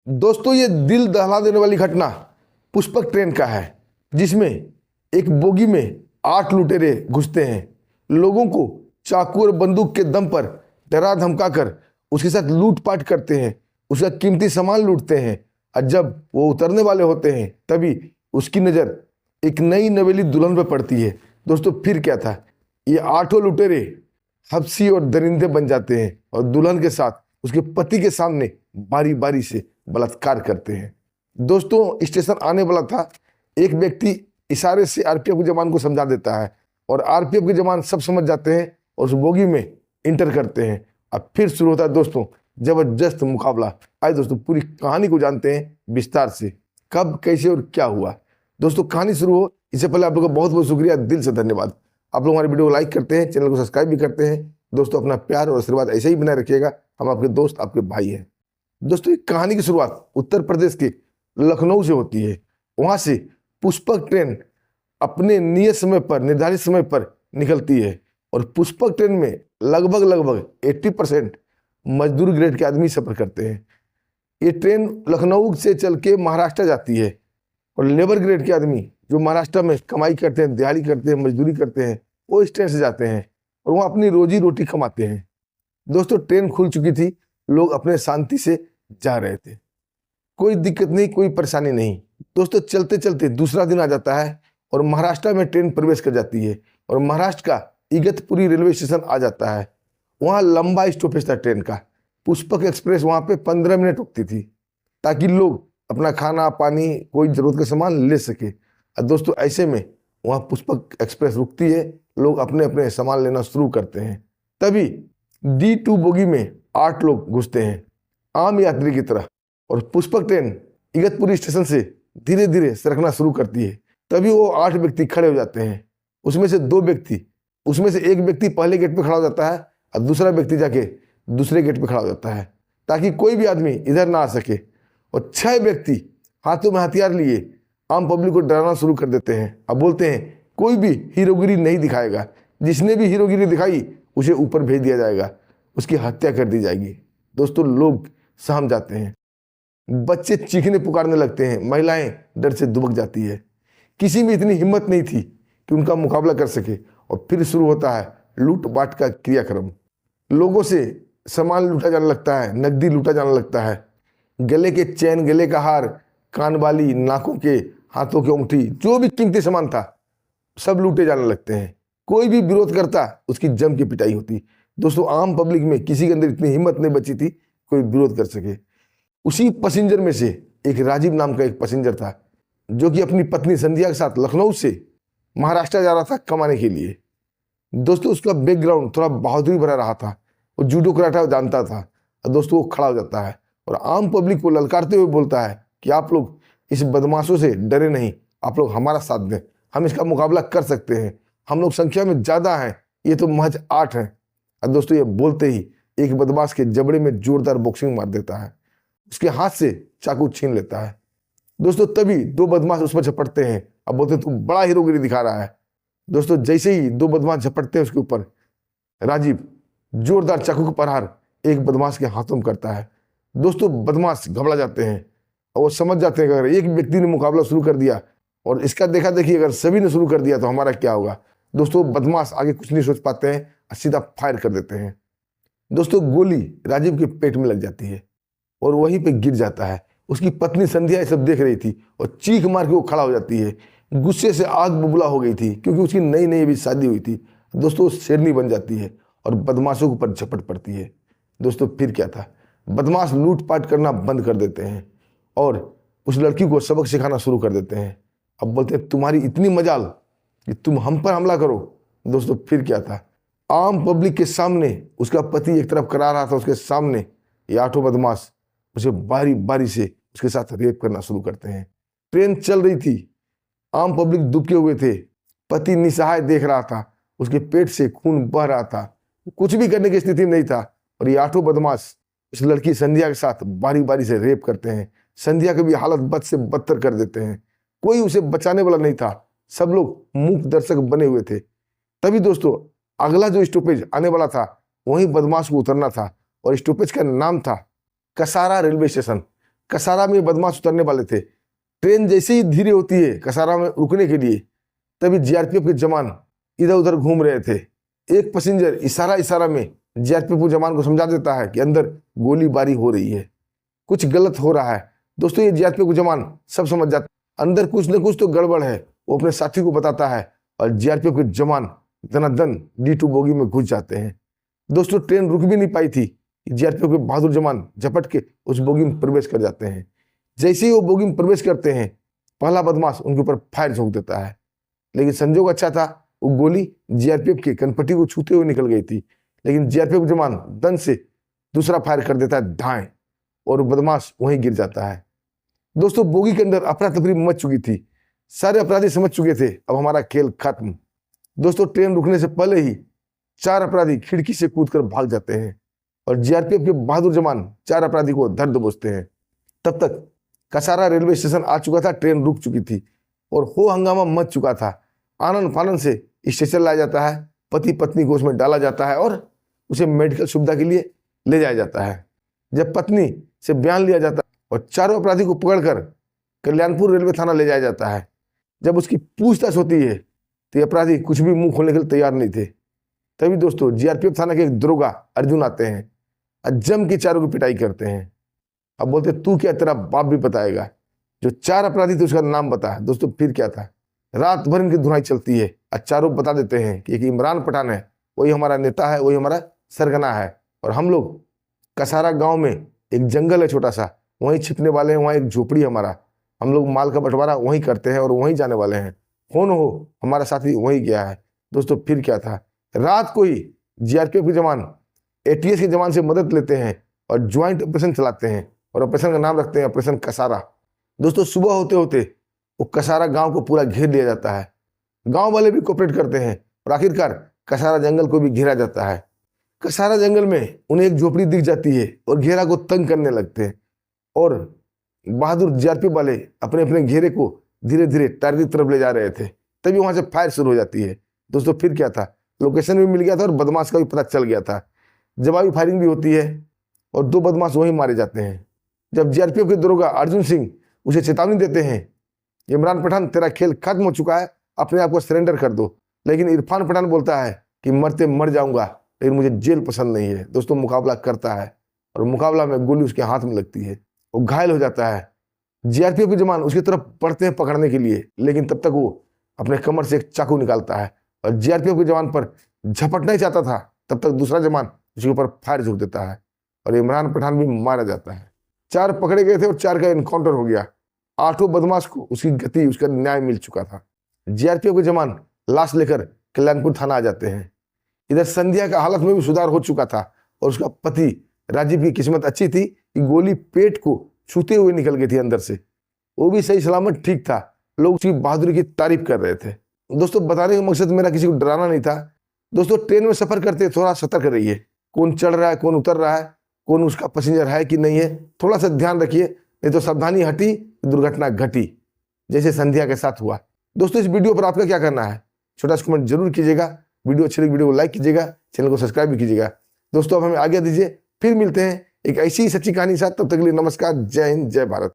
दोस्तों, ये दिल दहला देने वाली घटना पुष्पक ट्रेन का है, जिसमें एक बोगी में 8 लुटेरे घुसते हैं, लोगों को चाकू और बंदूक के दम पर डरा धमकाकर उसके साथ लूटपाट करते हैं, उसका कीमती सामान लूटते हैं। और जब वो उतरने वाले होते हैं तभी उसकी नज़र एक नई नवेली दुल्हन पर पड़ती है। दोस्तों, फिर क्या था, ये 8 लुटेरे हबसी और दरिंदे बन जाते हैं और दुल्हन के साथ उसके पति के सामने बारी बारी से बलात्कार करते हैं। दोस्तों, स्टेशन आने वाला था, एक व्यक्ति इशारे से आरपीएफ के जवान को समझा देता है और आरपीएफ के जवान सब समझ जाते हैं और उस बोगी में इंटर करते हैं। अब फिर शुरू होता है दोस्तों जबरदस्त मुकाबला। आइए दोस्तों पूरी कहानी को जानते हैं विस्तार से, कब कैसे और क्या हुआ। दोस्तों, कहानी शुरू हो इससे पहले आप लोगों का बहुत बहुत शुक्रिया, दिल से धन्यवाद। आप लोग हमारे वीडियो को लाइक करते हैं, चैनल को सब्सक्राइब भी करते हैं। दोस्तों, अपना प्यार और आशीर्वाद ऐसे ही बनाए रखिएगा, हम आपके दोस्त आपके भाई हैं। दोस्तों, एक कहानी की शुरुआत उत्तर प्रदेश के लखनऊ से होती है। वहां से पुष्पक ट्रेन अपने नियत समय पर, निर्धारित समय पर निकलती है और पुष्पक ट्रेन में लगभग 80% मजदूर ग्रेड के आदमी सफर करते हैं। ये ट्रेन लखनऊ से चल के महाराष्ट्र जाती है और लेबर ग्रेड के आदमी जो महाराष्ट्र में कमाई करते हैं, दिहाड़ी करते हैं, मजदूरी करते हैं, वो इस ट्रेन से जाते हैं और वहाँ अपनी रोजी रोटी कमाते हैं। दोस्तों, ट्रेन खुल चुकी थी, लोग अपने शांति से जा रहे थे, कोई दिक्कत नहीं, कोई परेशानी नहीं। दोस्तों, चलते चलते दूसरा दिन आ जाता है और महाराष्ट्र में ट्रेन प्रवेश कर जाती है और महाराष्ट्र का इगतपुरी रेलवे स्टेशन आ जाता है। वहाँ लंबा स्टॉपेज था ट्रेन का। पुष्पक एक्सप्रेस वहाँ पे 15 मिनट रुकती थी ताकि लोग अपना खाना पानी कोई ज़रूरत का सामान ले सके। और दोस्तों, ऐसे में वहाँ पुष्पक एक्सप्रेस रुकती है, लोग अपने अपने सामान लेना शुरू करते हैं। तभी D2 बोगी में 8 लोग घुसते हैं आम यात्री की तरह और पुष्पक ट्रेन इगतपुरी स्टेशन से धीरे धीरे सरकना शुरू करती है। तभी वो 8 व्यक्ति खड़े हो जाते हैं। उसमें से एक व्यक्ति पहले गेट पे खड़ा हो जाता है और दूसरा व्यक्ति जाके दूसरे गेट पे खड़ा हो जाता है ताकि कोई भी आदमी इधर ना आ सके। और 6 व्यक्ति हाथों में हथियार लिए आम पब्लिक को डराना शुरू कर देते हैं। अब बोलते हैं कोई भी हीरोगिरी नहीं दिखाएगा, जिसने भी हीरोगिरी दिखाई उसे ऊपर भेज दिया जाएगा, उसकी हत्या कर दी जाएगी। दोस्तों, लोग सहम जाते हैं, बच्चे चीखने पुकारने लगते हैं, महिलाएं डर से दुबक जाती है। किसी में इतनी हिम्मत नहीं थी कि उनका मुकाबला कर सके और फिर शुरू होता है लूटपाट का क्रियाक्रम। लोगों से सामान लूटा जाने लगता है, नकदी लूटा जाने लगता है, गले के चैन, गले का हार, कान वाली, नाकों के, हाथों की अंगूठी, जो भी कीमती सामान था सब लूटे जाने लगते हैं। कोई भी विरोध करता उसकी जम की पिटाई होती। दोस्तों, आम पब्लिक में किसी के अंदर इतनी हिम्मत नहीं बची थी कोई विरोध कर सके। उसी पैसेंजर में से एक राजीव नाम का एक पैसेंजर था जो कि अपनी पत्नी संध्या के साथ लखनऊ से महाराष्ट्र जा रहा था कमाने के लिए। दोस्तों, उसका बैकग्राउंड थोड़ा बहादुरी भरा रहा था, वो जूडो कराटा जानता था। और दोस्तों, वो खड़ा हो जाता है और आम पब्लिक को ललकारते हुए बोलता है कि आप लोग इस बदमाशों से डरे नहीं, आप लोग हमारा साथ दें, हम इसका मुकाबला कर सकते हैं, हम लोग संख्या में ज़्यादा हैं, ये तो महज 8 हैं। और दोस्तों, ये बोलते ही एक बदमाश के जबड़े में जोरदार बॉक्सिंग मार देता है, उसके हाथ से चाकू छीन लेता है। दोस्तों, तभी 2 बदमाश उस पर झपटते हैं। अब बोलते हैं तू बड़ा हीरोगिरी दिखा रहा है। दोस्तों, जैसे ही 2 बदमाश झपटते हैं उसके ऊपर, राजीव जोरदार चाकू का प्रहार एक बदमाश के हाथों में करता है। दोस्तों, बदमाश घबरा जाते हैं और वो समझ जाते हैं कि अगर एक व्यक्ति ने मुकाबला शुरू कर दिया और इसका देखा देखी अगर सभी ने शुरू कर दिया तो हमारा क्या होगा। दोस्तों, बदमाश आगे कुछ नहीं सोच पाते हैं और सीधा फायर कर देते हैं। दोस्तों, गोली राजीव के पेट में लग जाती है और वहीं पे गिर जाता है। उसकी पत्नी संध्या ये सब देख रही थी और चीख मार के वो खड़ा हो जाती है। गुस्से से आग बबूला हो गई थी क्योंकि उसकी नई नई अभी शादी हुई थी। दोस्तों, शेरनी बन जाती है और बदमाशों के ऊपर झपट पड़ती है। दोस्तों, फिर क्या था, बदमाश लूटपाट करना बंद कर देते हैं और उस लड़की को सबक सिखाना शुरू कर देते हैं। अब बोलते हैं तुम्हारी इतनी मजाल कि तुम हम पर हमला करो। दोस्तों, फिर क्या था, आम पब्लिक के सामने उसका पति एक तरफ करा रहा था, उसके सामने ये 8 बदमाश उसे बारी बारी से उसके साथ रेप करना शुरू करते हैं। ट्रेन चल रही थी, आम पब्लिक दुबके हुए थे, पति निसहाय देख रहा था, उसके पेट से खून बह रहा था, कुछ भी करने की स्थिति में नहीं था और ये 8 बदमाश उस लड़की संध्या के साथ बारी बारी से रेप करते हैं। संध्या की भी हालत बद से बदतर कर देते हैं, कोई उसे बचाने वाला नहीं था, सब लोग मूक दर्शक बने हुए थे। तभी दोस्तों, अगला जो स्टॉपेज आने वाला था वहीं बदमाश को उतरना था और स्टॉपेज का नाम था कसारा रेलवे स्टेशन। कसारा में बदमाश उतरने वाले थे। ट्रेन जैसे ही धीरे होती है कसारा में रुकने के लिए, तभी जीआरपीएफ के जवान इधर उधर घूम रहे थे। एक पैसेंजर इशारा इशारा में जीआरपीएफ के जवान को समझा देता है कि अंदर गोलीबारी हो रही है, कुछ गलत हो रहा है। दोस्तों ये जीआरपीएफ के जवान सब समझ जाते, अंदर कुछ न कुछ तो गड़बड़ है। वो अपने साथी को बताता है और जीआरपीएफ के जवान धनाधन D2 बोगी में घुस जाते हैं। दोस्तों ट्रेन रुक भी नहीं पाई थी, जीआरपीएफ के बहादुर जवान झपट के उस बोगी में प्रवेश कर जाते हैं। जैसे ही वो बोगी में प्रवेश करते हैं, पहला बदमाश उनके ऊपर फायर झोंक देता है, लेकिन संजोग अच्छा था, वो गोली जीआरपीएफ के कनपट्टी को छूते हुए निकल गई थी। लेकिन जीआरपीएफ जवान दन से दूसरा फायर कर देता है धाएं, और बदमाश वहीं गिर जाता है। दोस्तों बोगी के अंदर अफरा तफरी मच चुकी थी, सारे अपराधी समझ चुके थे अब हमारा खेल खत्म। दोस्तों ट्रेन रुकने से पहले ही 4 अपराधी खिड़की से कूदकर भाग जाते हैं और जीआरपीएफ के बहादुर जवान 4 अपराधी को धर दबोचते हैं। तब तक कसारा रेलवे स्टेशन आ चुका था, ट्रेन रुक चुकी थी और हो हंगामा मच चुका था। आनंद फानंद से स्टेशन लाया जाता है, पति पत्नी को उसमें डाला जाता है और उसे मेडिकल सुविधा के लिए ले जाया जाता है। जब पत्नी से बयान लिया जाता है और 4 अपराधी को पकड़कर कल्याणपुर रेलवे थाना ले जाया जाता है, जब उसकी पूछताछ होती है तो ये अपराधी कुछ भी मुंह खोलने के लिए तैयार नहीं थे। तभी दोस्तों जीआरपीएफ थाना के एक दरोगा अर्जुन आते हैं और जम के चारों की पिटाई करते हैं। अब बोलते तू क्या, तेरा बाप भी बताएगा। जो 4 अपराधी थे उसका नाम बता। दोस्तों फिर क्या था, रात भर इनकी धुनाई चलती है और चारों बता देते हैं कि एक इमरान पठान है, वही हमारा नेता है, वही हमारा सरगना है, और हम लोग कसारा गांव में एक जंगल है छोटा सा, वहीं छिपने वाले हैं, वहाँ एक झोपड़ी हमारा, हम लोग माल का बंटवारा वहीं करते हैं और वहीं जाने वाले हैं। कौन हो, हमारा साथी वहीं गया है। दोस्तों फिर क्या था, रात को ही जीआरपीएफ के जवान एटीएस के जवान से मदद लेते हैं और ज्वाइंट ऑपरेशन चलाते हैं और ऑपरेशन का नाम रखते हैं ऑपरेशन कसारा। दोस्तों सुबह होते होते वो कसारा गांव को पूरा घेर लिया जाता है। गांव वाले भी कोऑपरेट करते हैं और आखिरकार कसारा जंगल को भी घेरा जाता है। कसारा जंगल में उन्हें एक झोपड़ी दिख जाती है और घेरा को तंग करने लगते हैं और बहादुर जीआरपीएफ वाले अपने अपने घेरे को धीरे धीरे टारगेट की तरफ ले जा रहे थे। तभी वहां से फायर शुरू हो जाती है। दोस्तों फिर क्या था, लोकेशन भी मिल गया था और बदमाश का भी पता चल गया था। जवाबी फायरिंग भी होती है और 2 बदमाश वहीं मारे जाते हैं। जब जीआरपीएफ के दरोगा अर्जुन सिंह उसे चेतावनी देते हैं, इमरान पठान तेरा खेल खत्म हो चुका है, अपने आप को सरेंडर कर दो, लेकिन इरफान पठान बोलता है कि मरते मर जाऊंगा, लेकिन मुझे जेल पसंद नहीं है। दोस्तों मुकाबला करता है और मुकाबला में गोली उसके हाथ में लगती है, वो घायल हो जाता है। जीआरपीएफ के जवान उसकी तरफ बढ़ते हैं पकड़ने के लिए, लेकिन तब तक वो अपने कमर से एक चाकू निकालता है और जीआरपीएफ के जवान पर झपटना ही चाहता था, तब तक दूसरा जवान उसके ऊपर फायर झोंक देता है और इमरान पठान भी मारा जाता है। 4 पकड़े गए थे और 4 का एनकाउंटर हो गया। 8 बदमाश को उसकी गति, उसका न्याय मिल चुका था। जीआरपीएफ के जवान लाश लेकर कल्याणपुर थाना आ जाते हैं। इधर संध्या का हालत में भी सुधार हो चुका था और उसका पति राजीव की किस्मत अच्छी थी कि गोली पेट को छूते हुए निकल गई थी अंदर से, वो भी सही सलामत ठीक था। लोग उसकी बहादुरी की तारीफ कर रहे थे। दोस्तों बताने का मकसद मेरा किसी को डराना नहीं था। दोस्तों ट्रेन में सफर करते थोड़ा सतर्क रहिए, कौन चढ़ रहा है, कौन उतर रहा है, कौन उसका पैसेंजर है कि नहीं है, थोड़ा सा ध्यान रखिए, नहीं तो सावधानी हटी दुर्घटना घटी, जैसे संध्या के साथ हुआ। दोस्तों इस वीडियो पर आपका क्या करना है, छोटा सा कमेंट जरूर कीजिएगा। वीडियो अच्छी लगी वीडियो को लाइक कीजिएगा, चैनल को सब्सक्राइब भी कीजिएगा। दोस्तों अब हमें आज्ञा दीजिए, फिर मिलते हैं एक ऐसी ही सच्ची कहानी के साथ। तब तक के लिए नमस्कार, जय हिंद, जय भारत।